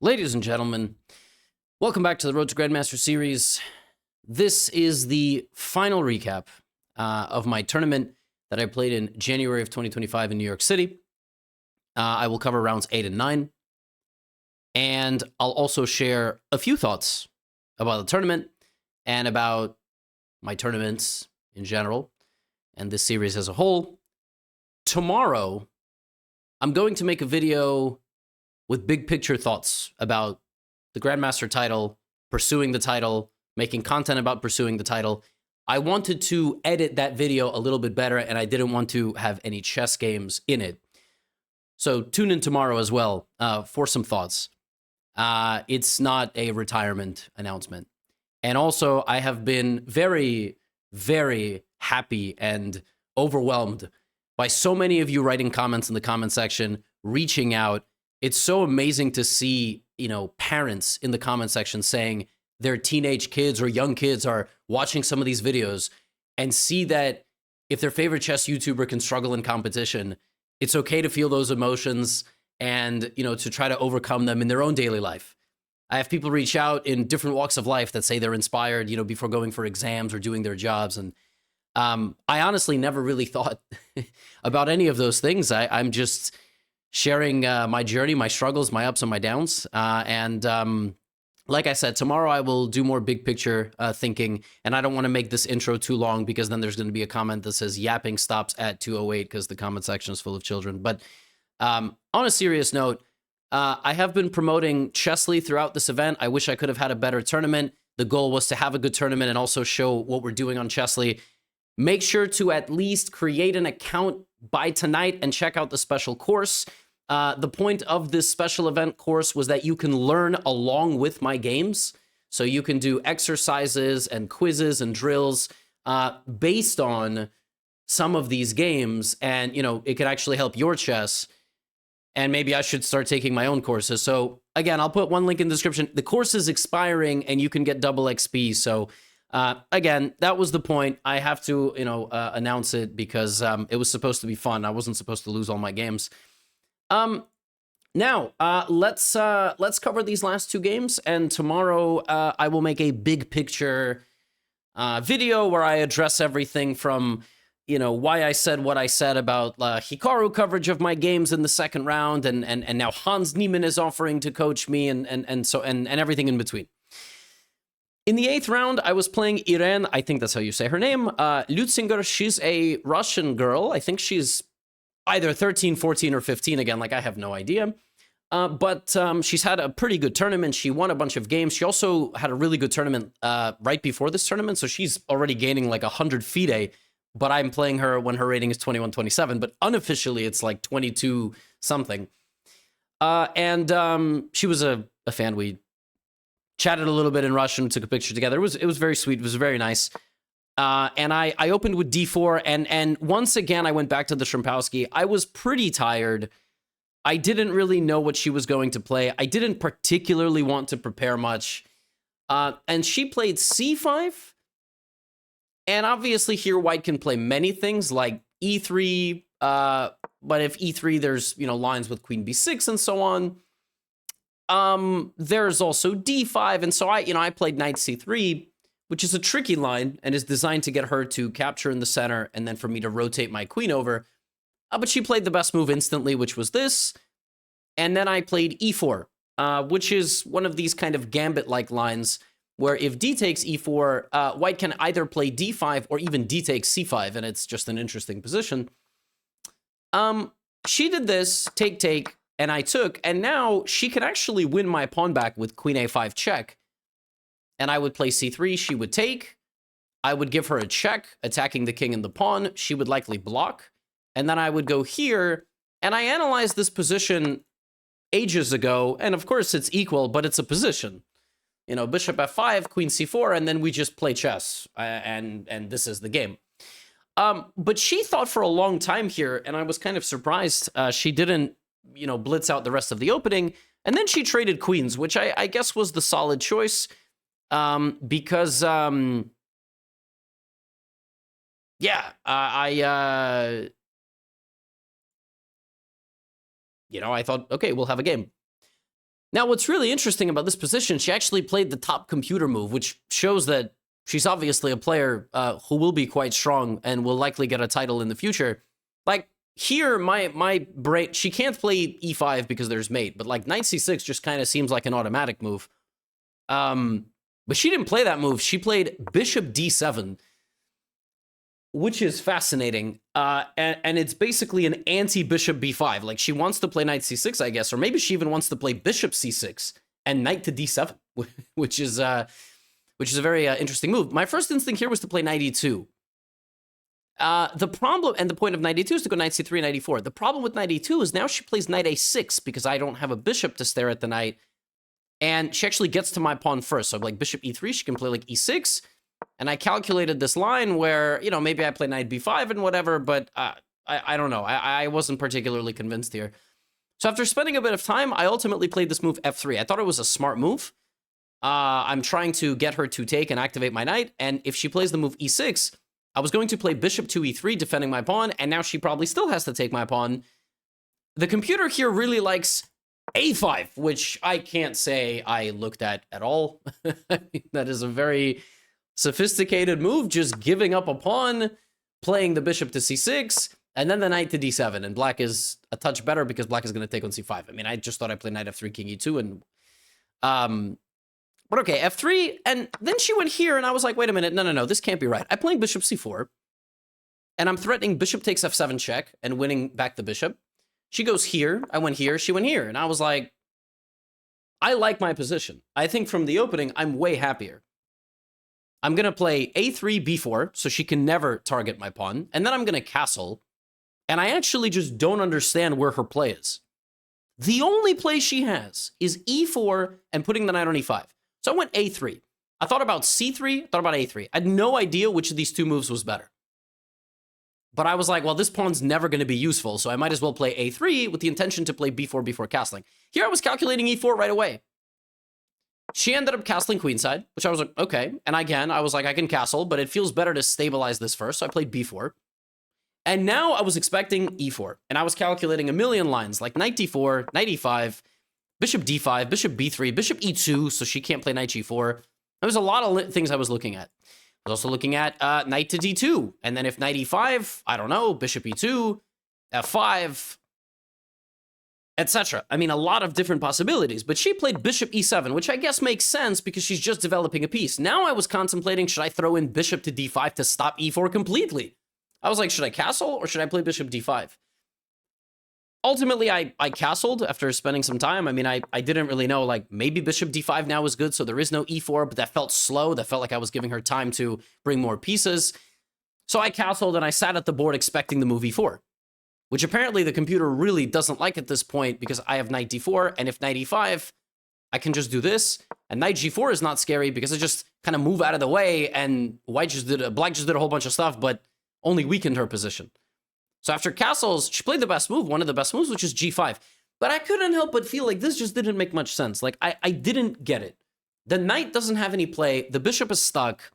Ladies and gentlemen, welcome back to the Road to Grandmaster series. This is the final recap of my tournament that I played in January of 2025 in New York City. I will cover rounds 8 and 9. And I'll also share a few thoughts about the tournament and about my tournaments in general and this series as a whole. Tomorrow, I'm going to make a video with big picture thoughts about the Grandmaster title, pursuing the title, making content about pursuing the title. I wanted to edit that video a little bit better, and I didn't want to have any chess games in it. So tune in tomorrow as well for some thoughts. It's not a retirement announcement. And also, I have been very, very happy and overwhelmed by so many of you writing comments in the comment section, reaching out. It's so amazing to see, parents in the comment section saying their teenage kids or young kids are watching some of these videos and see that if their favorite chess YouTuber can struggle in competition, it's okay to feel those emotions and, to try to overcome them in their own daily life. I have people reach out in different walks of life that say they're inspired, before going for exams or doing their jobs. And I honestly never really thought about any of those things. I'm just sharing my journey, my struggles, my ups and my downs. Like I said, tomorrow I will do more big picture thinking, and I don't want to make this intro too long because then there's going to be a comment that says yapping stops at 2:08 because the comment section is full of children. But on a serious note, I have been promoting Chessly throughout this event. I wish I could have had a better tournament. The goal was to have a good tournament and also show what we're doing on Chessly. Make sure to at least create an account by tonight and check out the special course. The point of this special event course was that you can learn along with my games. So you can do exercises and quizzes and drills based on some of these games. And, it could actually help your chess. And maybe I should start taking my own courses. So again, I'll put one link in the description. The course is expiring and you can get double XP. So again, that was the point. I have to, announce it because it was supposed to be fun. I wasn't supposed to lose all my games. Now, let's cover these last two games, and tomorrow I will make a big picture video where I address everything from, why I said what I said about Hikaru coverage of my games in the second round, and now Hans Niemann is offering to coach me, and everything in between. In the 8th round, I was playing Irene, I think that's how you say her name, Lutzinger. She's a Russian girl. I think she's either 13, 14, or 15 again, I have no idea. But she's had a pretty good tournament. She won a bunch of games. She also had a really good tournament right before this tournament, so she's already gaining 100 FIDE, but I'm playing her when her rating is 21-27, but unofficially it's 22 something. And she was a fan. We chatted a little bit in Russian, took a picture together. It was very sweet. It was very nice. And I opened with d4, and once again, I went back to the Shrimpowski. I was pretty tired. I didn't really know what she was going to play. I didn't particularly want to prepare much. And she played c5. And obviously here, white can play many things like e3. But if e3, there's, lines with queen b6 and so on. There's also d5. And so I played knight c3, which is a tricky line and is designed to get her to capture in the center and then for me to rotate my queen over. But she played the best move instantly, which was this. And then I played e4, which is one of these kind of gambit-like lines where if d takes e4, white can either play d5 or even d takes c5, and it's just an interesting position. She did this, take, and I took, and now she can actually win my pawn back with queen a5 check. And I would play c3, she would take. I would give her a check, attacking the king and the pawn. She would likely block. And then I would go here, and I analyzed this position ages ago, and of course it's equal, but it's a position. Bishop f5, queen c4, and then we just play chess, and this is the game. But she thought for a long time here, and I was kind of surprised she didn't, blitz out the rest of the opening, and then she traded queens, which I guess was the solid choice. Because, yeah, I thought, okay, we'll have a game. Now, what's really interesting about this position, she actually played the top computer move, which shows that she's obviously a player who will be quite strong and will likely get a title in the future. Like, here, my brain, she can't play e5 because there's mate, but like knight c6 just kind of seems like an automatic move. But she didn't play that move. She played bishop d7, which is fascinating. And it's basically an anti-bishop b5. Like, she wants to play knight c6, I guess, or maybe she even wants to play bishop c6 and knight to d7, which is a very interesting move. My first instinct here was to play knight e2. The problem, and the point of knight e2 is to go knight c3 and knight e4. The problem with knight e2 is now she plays knight a6 because I don't have a bishop to stare at the knight, and she actually gets to my pawn first. So like bishop e3, she can play like e6, and I calculated this line where, you know, maybe I play knight b5 and whatever, but I don't know. I wasn't particularly convinced here. So after spending a bit of time, I ultimately played this move f3. I thought it was a smart move. I'm trying to get her to take and activate my knight, and if she plays the move e6, I was going to play bishop to e3, defending my pawn, and now she probably still has to take my pawn. The computer here really likes a5, which I can't say I looked at all. That is a very sophisticated move, just giving up a pawn, playing the bishop to c6, and then the knight to d7, and black is a touch better because black is going to take on c5. I mean, I just thought I played knight f3, king e2, and... But okay, f3, and then she went here, and I was like, wait a minute, no, this can't be right. I'm playing bishop c4, and I'm threatening bishop takes f7 check and winning back the bishop. She goes here, I went here, she went here, and I was like, I like my position. I think from the opening, I'm way happier. I'm going to play a3, b4, so she can never target my pawn, and then I'm going to castle, and I actually just don't understand where her play is. The only play she has is e4 and putting the knight on e5. So I went a3. I thought about c3, thought about a3. I had no idea which of these two moves was better. But I was like, well, this pawn's never going to be useful, so I might as well play a3 with the intention to play b4 before castling. Here I was calculating e4 right away. She ended up castling queenside, which I was like, okay. And again, I was like, I can castle, but it feels better to stabilize this first, so I played b4. And now I was expecting e4, and I was calculating a million lines, like knight d4, knight e5, bishop d5, bishop b3, bishop e2, so she can't play knight g4. There was a lot of things I was looking at. I was also looking at knight to d2, and then if knight e5, I don't know, bishop e2, f5, etc. I mean, a lot of different possibilities, but she played bishop e7, which I guess makes sense because she's just developing a piece. Now I was contemplating, should I throw in bishop to d5 to stop e4 completely? I was like, should I castle or should I play bishop d5? Ultimately, I castled after spending some time. I mean, I didn't really know, like, maybe bishop d5 now is good, so there is no e4, but that felt slow. That felt like I was giving her time to bring more pieces. So I castled, and I sat at the board expecting the move e4, which apparently the computer really doesn't like at this point because I have knight d4, and if knight e5, I can just do this, and knight g4 is not scary because I just kind of move out of the way, and black just did a whole bunch of stuff, but only weakened her position. So after castles, she played the best move, one of the best moves, which is g5. But I couldn't help but feel like this just didn't make much sense. Like, I didn't get it. The knight doesn't have any play, the bishop is stuck,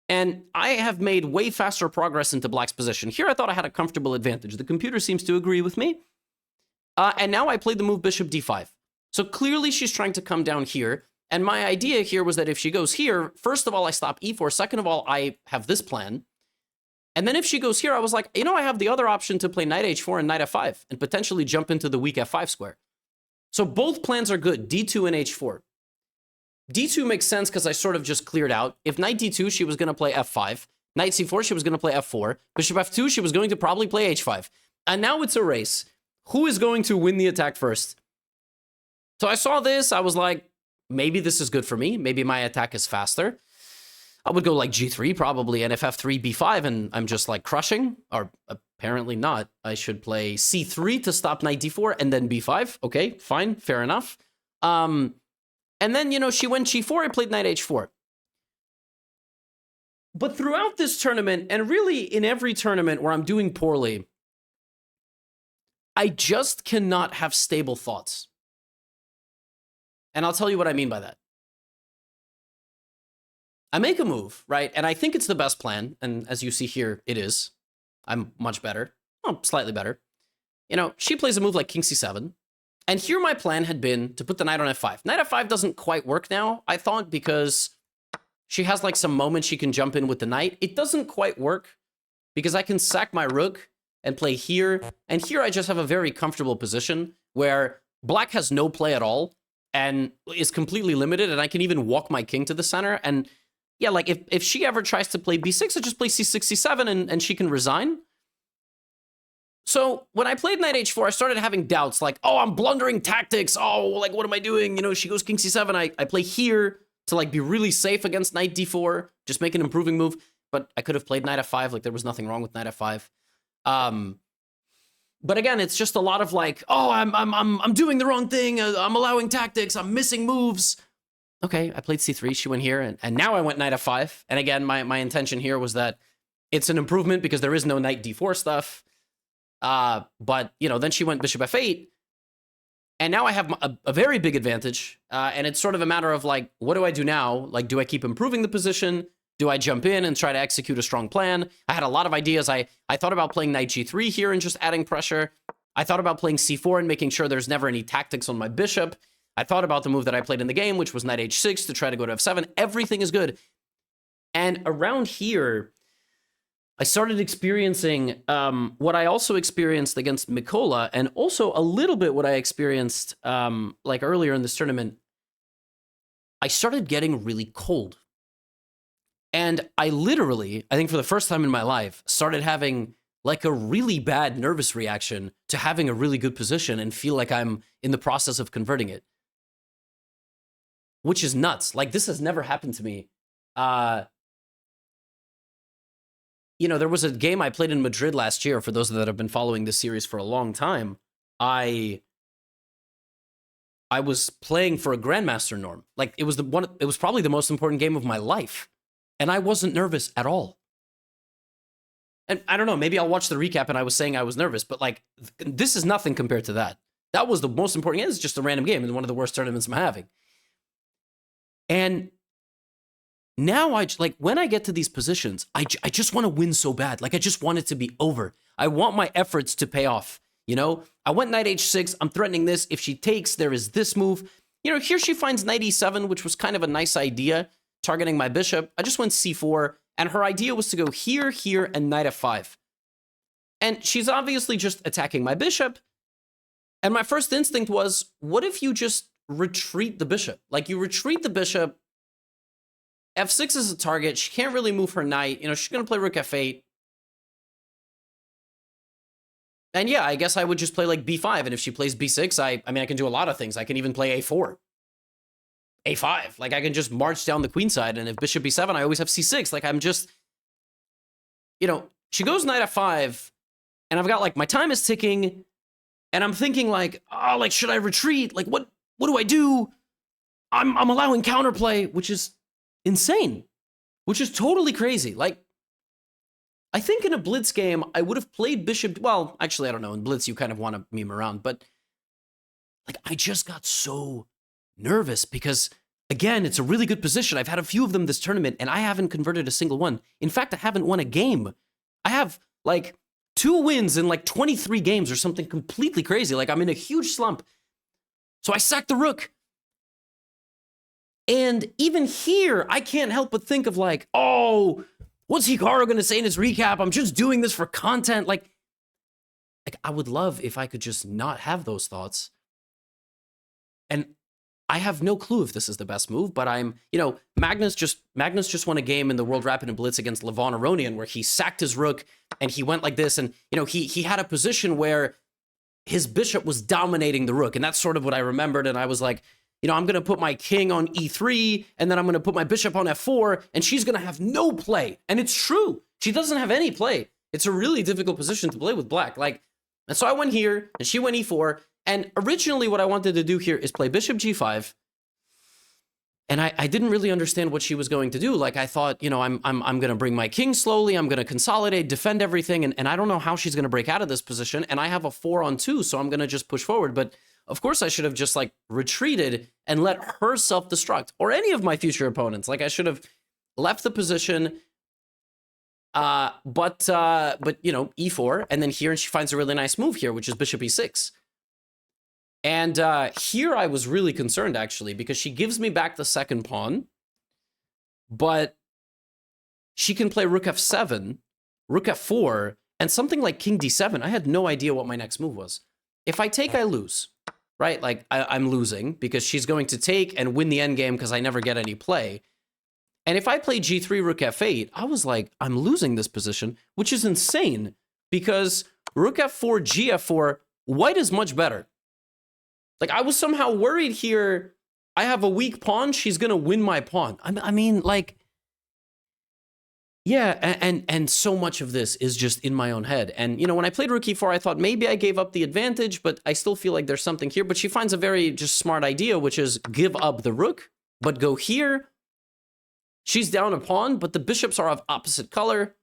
and I have made way faster progress into black's position. Here I thought I had a comfortable advantage. The computer seems to agree with me. And now I played the move bishop d5. So clearly she's trying to come down here, and my idea here was that if she goes here, first of all, I stop e4, second of all, I have this plan. And then if she goes here, I was like, you know, I have the other option to play knight h4 and knight f5 and potentially jump into the weak f5 square. So both plans are good, d2 and h4. d2 makes sense because I sort of just cleared out. If knight d2, she was going to play f5. Knight c4, she was going to play f4. Bishop f2, she was going to probably play h5. And now it's a race. Who is going to win the attack first? So I saw this. I was like, maybe this is good for me. Maybe my attack is faster. I would go like g3 probably, and if f3, b5, and I'm just like crushing, or apparently not. I should play c3 to stop knight d4, and then b5. Okay, fine, fair enough. And then, you know, she went g4, I played knight h4. But throughout this tournament, and really in every tournament where I'm doing poorly, I just cannot have stable thoughts. And I'll tell you what I mean by that. I make a move, right? And I think it's the best plan. And as you see here, it is. I'm much better. Oh, slightly better. You know, she plays a move like king c7. And here my plan had been to put the knight on f5. Knight f5 doesn't quite work now, I thought, because she has like some moments she can jump in with the knight. It doesn't quite work because I can sack my rook and play here. And here I just have a very comfortable position where black has no play at all and is completely limited. And I can even walk my king to the center. And yeah, like if she ever tries to play b6, I just play c6, c7 and she can resign. So when I played knight h4, I started having doubts like, oh, I'm blundering tactics. Oh, like, what am I doing? You know, she goes king c7. I play here to like be really safe against knight d4, just make an improving move. But I could have played knight f5. Like there was nothing wrong with knight f5. But again, it's just a lot of like, oh, I'm doing the wrong thing. I'm allowing tactics. I'm missing moves. Okay, I played c3. She went here, and now I went knight f5. And again, my intention here was that it's an improvement because there is no knight d4 stuff. But, you know, then she went bishop f8, and now I have a very big advantage, and it's sort of a matter of, like, what do I do now? Like, do I keep improving the position? Do I jump in and try to execute a strong plan? I had a lot of ideas. I thought about playing knight g3 here and just adding pressure. I thought about playing c4 and making sure there's never any tactics on my bishop. I thought about the move that I played in the game, which was knight h6 to try to go to f7. Everything is good. And around here, I started experiencing what I also experienced against Mikola, and also a little bit what I experienced like earlier in this tournament. I started getting really cold. And I literally, I think for the first time in my life, started having like a really bad nervous reaction to having a really good position and feel like I'm in the process of converting it. Which is nuts. Like, this has never happened to me. You know, there was a game I played in Madrid last year, for those that have been following this series for a long time. I was playing for a Grandmaster norm. Like, it was probably the most important game of my life. And I wasn't nervous at all. And I don't know, maybe I'll watch the recap and I was saying I was nervous, but like, this is nothing compared to that. That was the most important game. It's just a random game and one of the worst tournaments I'm having. And now when I get to these positions, I just want to win so bad. Like, I just want it to be over. I want my efforts to pay off. You know, I went knight h6. I'm threatening this. If she takes, there is this move. You know, here she finds knight e7, which was kind of a nice idea, targeting my bishop. I just went c4, and her idea was to go here, here, and knight f5. And she's obviously just attacking my bishop. And my first instinct was, what if you just retreat the bishop? Like, you retreat the bishop, f6 is a target, she can't really move her knight, you know, she's going to play rook f8. And yeah, I guess I would just play like b5, and if she plays b6, I mean, I can do a lot of things. I can even play a4. a5. Like, I can just march down the queen side, and if bishop b7, I always have c6. Like, I'm just, you know, she goes knight f5, and I've got, like, my time is ticking, and I'm thinking, like, oh, like, should I retreat? Like, what do I do? I'm allowing counterplay, which is insane, which is totally crazy. Like, I think in a blitz game, I would have played bishop. Well, actually, I don't know. In blitz, you kind of want to meme around, but like, I just got so nervous because, again, it's a really good position. I've had a few of them this tournament, and I haven't converted a single one. In fact, I haven't won a game. I have like 2 wins in like 23 games or something completely crazy. Like, I'm in a huge slump. So I sacked the rook. And even here, I can't help but think of like, oh, what's Hikaru going to say in his recap? I'm just doing this for content. Like, I would love if I could just not have those thoughts. And I have no clue if this is the best move, but I'm, you know, Magnus just won a game in the World Rapid and Blitz against Levon Aronian where he sacked his rook and he went like this. And, you know, he had a position where his bishop was dominating the rook. And that's sort of what I remembered. And I was like, you know, I'm going to put my king on e3, and then I'm going to put my bishop on f4, and she's going to have no play. And it's true. She doesn't have any play. It's a really difficult position to play with black. Like, and so I went here, and she went e4, and originally what I wanted to do here is play bishop g5, and I didn't really understand what she was going to do. Like, I thought, you know, I'm going to bring my king slowly, I'm going to consolidate, defend everything, and I don't know how she's going to break out of this position, and I have a 4-on-2, so I'm going to just push forward, but of course, I should have just, like, retreated and let her self-destruct, or any of my future opponents. Like, I should have left the position, but you know, e4, and then here she finds a really nice move here, which is bishop e6. And here I was really concerned, actually, because she gives me back the second pawn, but she can play rook f7, rook f4, and something like king d7. I had no idea what my next move was. If I take, I lose, right? Like, I'm losing because she's going to take and win the endgame because I never get any play. And if I play g3, rook f8, I was like, I'm losing this position, which is insane because rook f4, gf4, white is much better. Like, I was somehow worried here, I have a weak pawn, she's going to win my pawn. I mean, like, yeah, and so much of this is just in my own head. And, you know, when I played rook e4, I thought maybe I gave up the advantage, but I still feel like there's something here. But she finds a very just smart idea, which is give up the rook, but go here. She's down a pawn, but the bishops are of opposite color,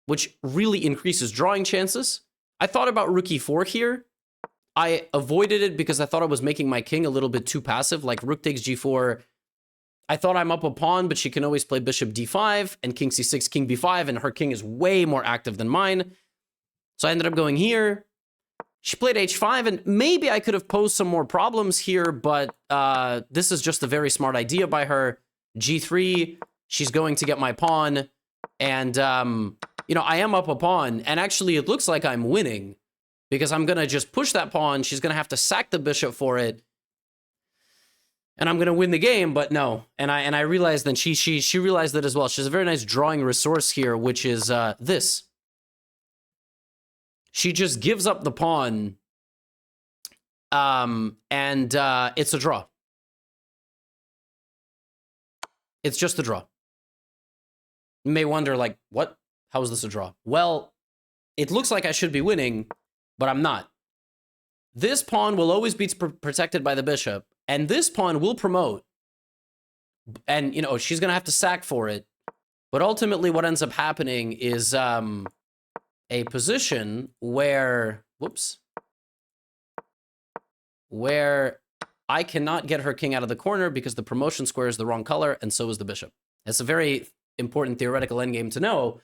which really increases drawing chances. I thought about rook e4 here. I avoided it because I thought I was making my king a little bit too passive, like rook takes g4. I thought I'm up a pawn, but she can always play bishop d5 and king c6, king b5, and her king is way more active than mine. So I ended up going here. She played h5, and maybe I could have posed some more problems here, but this is just a very smart idea by her. g3, she's going to get my pawn, and, you know, I am up a pawn, and actually it looks like I'm winning because I'm going to just push that pawn. She's going to have to sack the bishop for it. And I'm going to win the game, but no. And I realized then she realized that as well. She has a very nice drawing resource here, which is this. She just gives up the pawn, and it's a draw. It's just a draw. You may wonder, like, what? How is this a draw? Well, it looks like I should be winning, but I'm not. This pawn will always be protected by the bishop, and this pawn will promote. And, you know, she's going to have to sack for it. But ultimately, what ends up happening is a position where, where I cannot get her king out of the corner because the promotion square is the wrong color, and so is the bishop. It's a very important theoretical endgame to know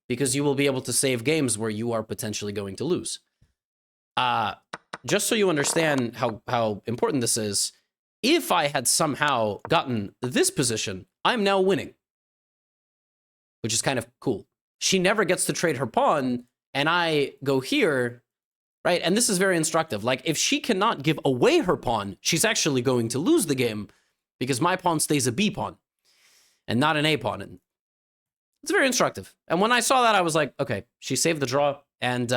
because you will be able to save games where you are potentially going to lose. Just so you understand how important this is, if I had somehow gotten this position, I'm now winning, which is kind of cool. She never gets to trade her pawn, and I go here, right? And this is very instructive. Like, if she cannot give away her pawn, she's actually going to lose the game because my pawn stays a B pawn and not an A pawn. And it's very instructive. And when I saw that, I was like, okay, she saved the draw, and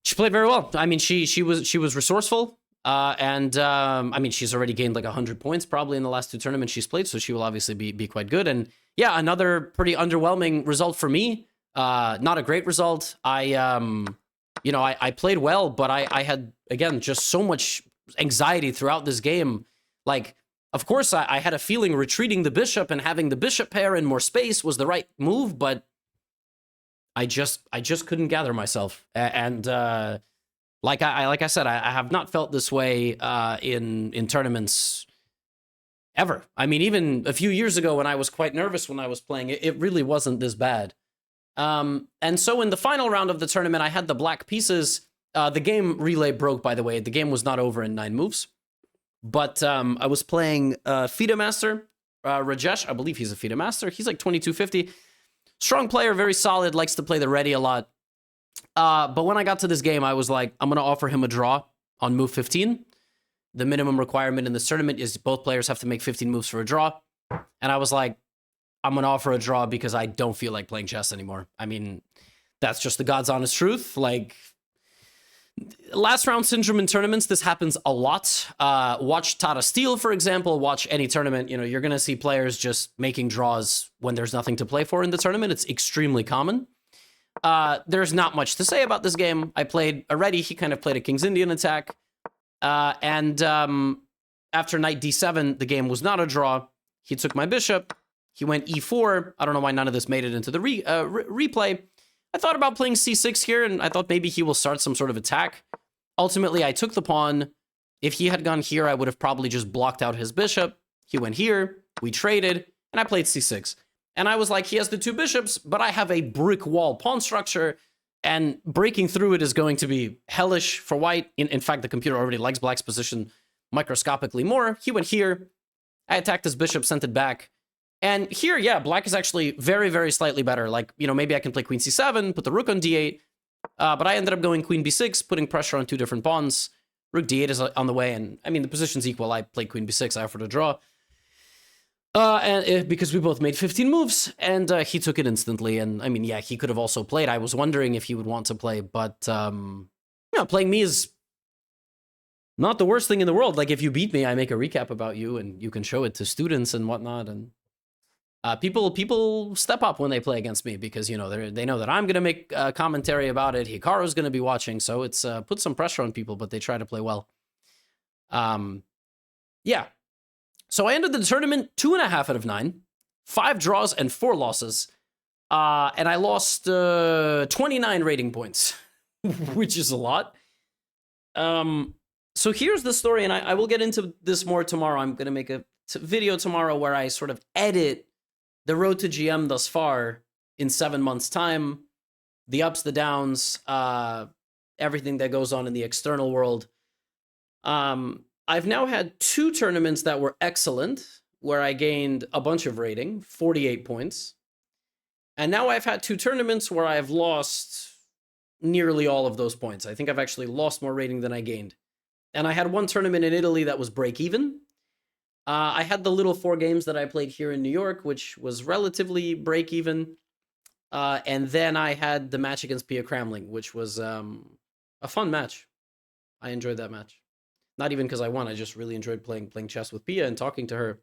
she played very well. I mean, she was resourceful, and I mean, she's already gained like 100 points probably in the last two tournaments she's played, so she will obviously be quite good. And yeah, another pretty underwhelming result for me. Not a great result. You know, I played well, but I had, again, just so much anxiety throughout this game. Like, of course, I had a feeling retreating the bishop and having the bishop pair and more space was the right move, but I just couldn't gather myself. And like I said, I have not felt this way in tournaments ever. I mean, even a few years ago when I was quite nervous when I was playing, it really wasn't this bad. And so in the final round of the tournament, I had the black pieces. The game relay broke, by the way. The game was not over in 9 moves. But I was playing FIDE Master, Rajesh. I believe he's a FIDE Master. He's like 2250. Strong player, very solid, likes to play the ready a lot. But when I got to this game, I was like, I'm going to offer him a draw on move 15. The minimum requirement in this tournament is both players have to make 15 moves for a draw. And I was like, I'm going to offer a draw because I don't feel like playing chess anymore. I mean, that's just the God's honest truth. Like, last round syndrome in tournaments, this happens a lot. Watch Tata Steel, for example. Watch any tournament. You know, you're going to see players just making draws when there's nothing to play for in the tournament. It's extremely common. There's not much to say about this game. I played already. He kind of played a King's Indian attack. And after knight d7, the game was not a draw. He took my bishop. He went e4. I don't know why none of this made it into the replay. I thought about playing c6 here, and I thought maybe he will start some sort of attack. Ultimately, I took the pawn. If he had gone here, I would have probably just blocked out his bishop. He went here. We traded, and I played c6. And I was like, he has the two bishops, but I have a brick wall pawn structure. And breaking through it is going to be hellish for white. In fact, the computer already likes black's position microscopically more. He went here. I attacked his bishop, sent it back. And here, yeah, black is actually very, very slightly better. Like, you know, maybe I can play queen c7, put the rook on d8. But I ended up going queen b6, putting pressure on two different pawns. Rook d8 is on the way. And I mean, the position's equal. I played queen b6. I offered a draw. Because we both made 15 moves, and he took it instantly. And I mean, yeah, he could have also played. I was wondering if he would want to play, but you know, playing me is not the worst thing in the world. Like, if you beat me, I make a recap about you, and you can show it to students and whatnot. And people step up when they play against me because, you know, they know that I'm gonna make a commentary about it. Hikaru's gonna be watching, so it's put some pressure on people, but they try to play well. Yeah. So I ended the tournament 2.5 out of 9, 5 draws and 4 losses. And I lost 29 rating points, which is a lot. So here's the story, and I will get into this more tomorrow. I'm going to make a video tomorrow where I sort of edit the road to GM thus far in 7 months' time, the ups, the downs, everything that goes on in the external world. I've now had 2 tournaments that were excellent, where I gained a bunch of rating, 48 points. And now I've had 2 tournaments where I've lost nearly all of those points. I think I've actually lost more rating than I gained. And I had 1 tournament in Italy that was break even. I had the little 4 games that I played here in New York, which was relatively break even. And then I had the match against Pia Kramling, which was a fun match. I enjoyed that match. Not even because I won. I just really enjoyed playing chess with Pia and talking to her.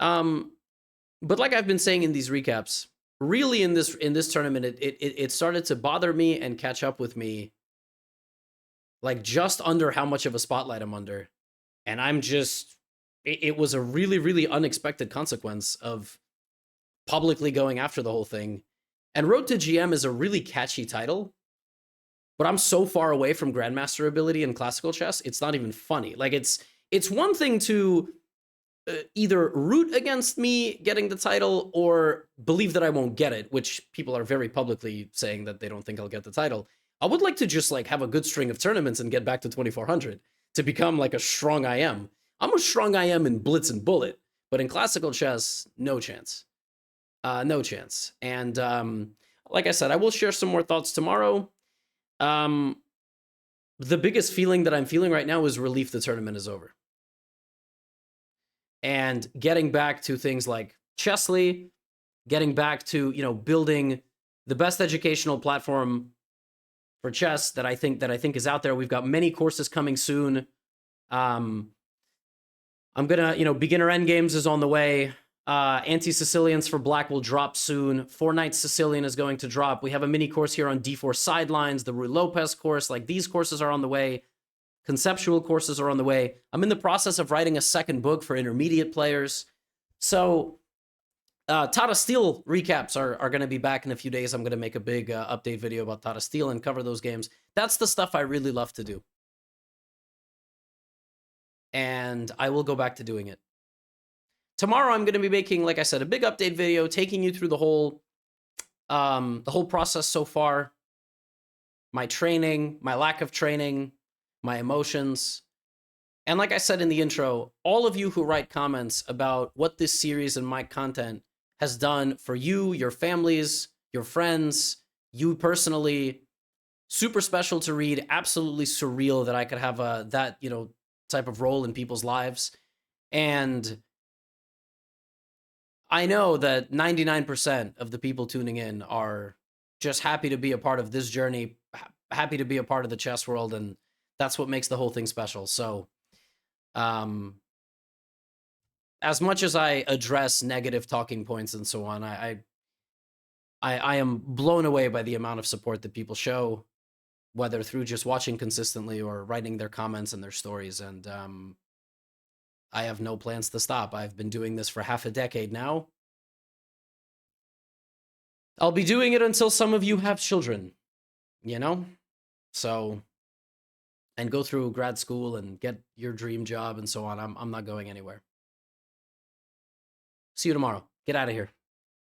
But like I've been saying in these recaps, really in this tournament, it started to bother me and catch up with me, like just under how much of a spotlight I'm under. And I'm just, it was a really, really unexpected consequence of publicly going after the whole thing. And Road to GM is a really catchy title. But I'm so far away from Grandmaster ability in classical chess, it's not even funny. Like, it's one thing to either root against me getting the title or believe that I won't get it, which people are very publicly saying that they don't think I'll get the title. I would like to just, like, have a good string of tournaments and get back to 2400 to become, like, a strong IM. I'm a strong IM in Blitz and Bullet, but in classical chess, no chance. No chance. And like I said, I will share some more thoughts tomorrow. The biggest feeling that I'm feeling right now is relief the tournament is over. And getting back to things like Chessly, getting back to, you know, building the best educational platform for chess that I think is out there. We've got many courses coming soon. I'm gonna, you know, beginner endgames is on the way. Anti-Sicilians for black will drop soon. 4 Knights Sicilian is going to drop. We have a mini course here on d4 sidelines, the Rui Lopez course. Like, these courses are on the way. Conceptual courses are on the way. I'm in the process of writing a second book for intermediate players. So Tata Steel recaps are going to be back in a few days. I'm going to make a big update video about Tata Steel and cover those games. That's the stuff I really love to do. And I will go back to doing it. Tomorrow, I'm going to be making, like I said, a big update video, taking you through the whole process so far, my training, my lack of training, my emotions. And like I said in the intro, all of you who write comments about what this series and my content has done for you, your families, your friends, you personally, super special to read, absolutely surreal that I could have that, you know, type of role in people's lives. And I know that 99% of the people tuning in are just happy to be a part of this journey, happy to be a part of the chess world, and that's what makes the whole thing special. So, as much as I address negative talking points and so on, I am blown away by the amount of support that people show, whether through just watching consistently or writing their comments and their stories. And I have no plans to stop. I've been doing this for half a decade now. I'll be doing it until some of you have children, you know? So, and go through grad school and get your dream job and so on. I'm not going anywhere. See you tomorrow. Get out of here.